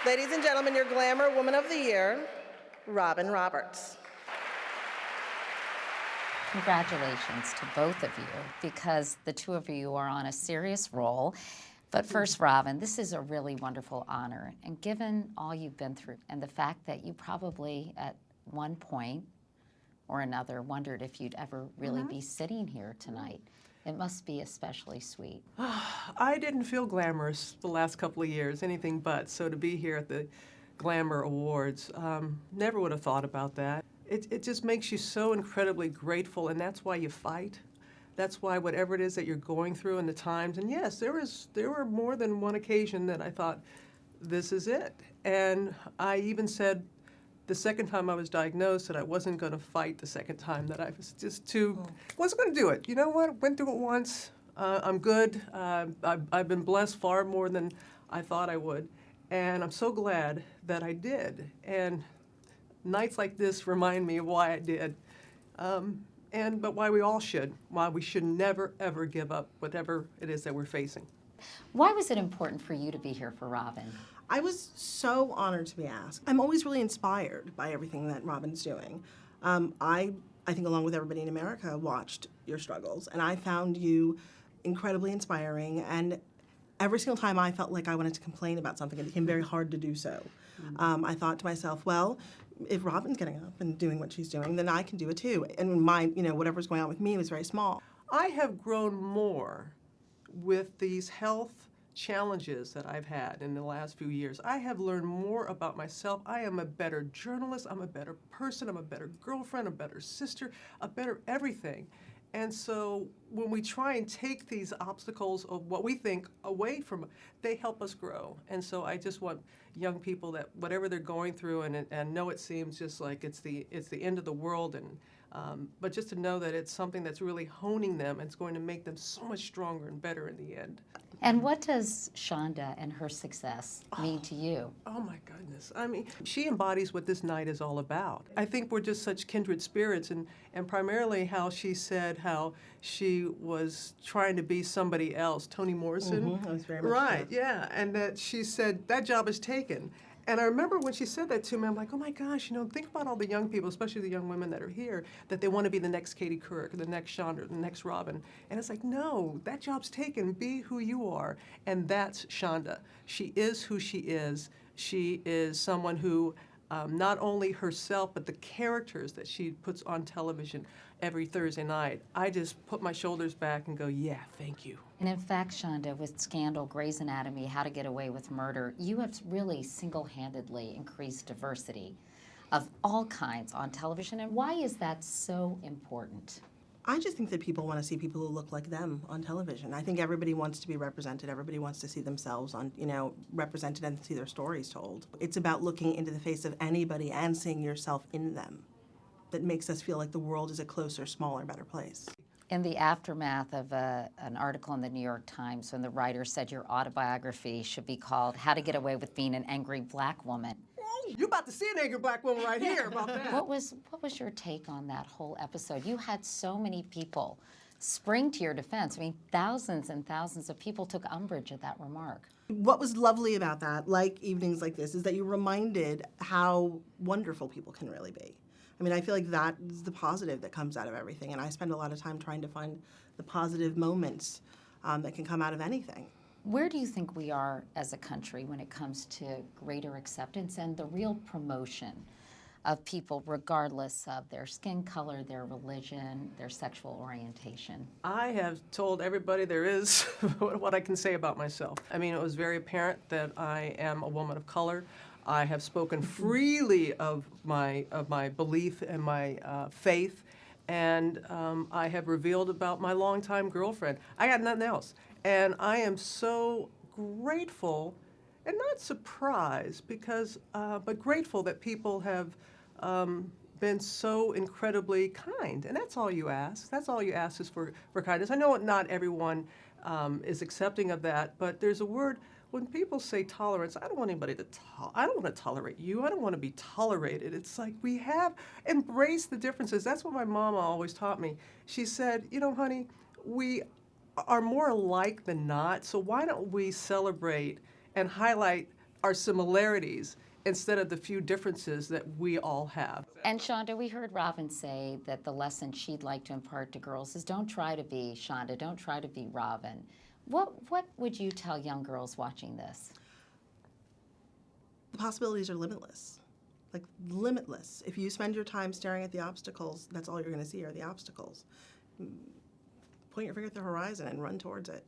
Ladies and gentlemen, your Glamour Woman of the Year, Robin Roberts. Congratulations to both of you, because the two of you are on a serious roll. But first, Robin, this is a really wonderful honor. And given all you've been through and the fact that you probably at one point or another wondered if you'd ever really be sitting here tonight, it must be especially sweet. I didn't feel glamorous the last couple of years, anything but. So to be here at the Glamour Awards, never would have thought about that. It just makes you so incredibly grateful, and that's why you fight. That's why whatever it is that you're going through in the times, and yes, there were more than one occasion that I thought, this is it. And I even said the second time I was diagnosed that I wasn't going to fight the second time, that I was just wasn't going to do it. You know what? Went through it once. I'm good. I've been blessed far more than I thought I would. And I'm so glad that I did. And nights like this remind me of why I did. But why we all should. Why we should never, ever give up whatever it is that we're facing. Why was it important for you to be here for Robin? I was so honored to be asked. I'm always really inspired by everything that Robin's doing. I think along with everybody in America, watched your struggles, and I found you incredibly inspiring, and every single time I felt like I wanted to complain about something, it became very hard to do so. I thought to myself, well, if Robin's getting up and doing what she's doing, then I can do it too. And whatever's going on with me was very small. I have grown more with these health challenges that I've had in the last few years. I have learned more about myself. I am a better journalist. I'm a better person. I'm a better girlfriend, a better sister, a better everything. And so when we try and take these obstacles of what we think away from, they help us grow. And so I just want young people that whatever they're going through, and know it seems just like it's the end of the world, but just to know that it's something that's really honing them and it's going to make them so much stronger and better in the end. And what does Shonda and her success mean to you? Oh my goodness. I mean, she embodies what this night is all about. I think we're just such kindred spirits, and primarily how she said how she was trying to be somebody else, Toni Morrison. That was very much right, yeah, and that she said, that job is taken. And I remember when she said that to me, I'm like, oh my gosh, think about all the young people, especially the young women that are here, that they want to be the next Katie Couric, or the next Shonda, the next Robin. And it's like, no, that job's taken. Be who you are. And that's Shonda. She is who she is. She is someone who, not only herself, but the characters that she puts on television every Thursday night, I just put my shoulders back and go, yeah, thank you. And in fact, Shonda, with Scandal, Grey's Anatomy, How to Get Away with Murder, you have really single-handedly increased diversity of all kinds on television. And why is that so important? I just think that people want to see people who look like them on television. I think everybody wants to be represented. Everybody wants to see themselves represented and see their stories told. It's about looking into the face of anybody and seeing yourself in them that makes us feel like the world is a closer, smaller, better place. In the aftermath of an article in the New York Times, when the writer said your autobiography should be called How to Get Away with Being an Angry Black Woman. You're about to see an angry black woman right here about that. What was your take on that whole episode? You had so many people spring to your defense. I mean, thousands and thousands of people took umbrage at that remark. What was lovely about that, like evenings like this, is that you reminded how wonderful people can really be. I mean, I feel like that is the positive that comes out of everything, and I spend a lot of time trying to find the positive moments that can come out of anything. Where do you think we are as a country when it comes to greater acceptance and the real promotion of people regardless of their skin color, their religion, their sexual orientation? I have told everybody there is what I can say about myself. I mean, it was very apparent that I am a woman of color. I have spoken freely of my belief and my faith, and I have revealed about my longtime girlfriend. I got nothing else. And I am so grateful, and not surprised, but grateful that people have been so incredibly kind. And that's all you ask. That's all you ask is for kindness. I know not everyone is accepting of that, but there's a word. When people say tolerance, I don't want anybody to I don't want to tolerate you. I don't want to be tolerated. It's like we have embraced the differences. That's what my mama always taught me. She said, honey, we are more alike than not, so why don't we celebrate and highlight our similarities instead of the few differences that we all have. And Shonda, we heard Robin say that the lesson she'd like to impart to girls is don't try to be Shonda, don't try to be Robin. What would you tell young girls watching this? The possibilities are limitless. Like, limitless. If you spend your time staring at the obstacles, that's all you're going to see are the obstacles. Point your finger at the horizon and run towards it.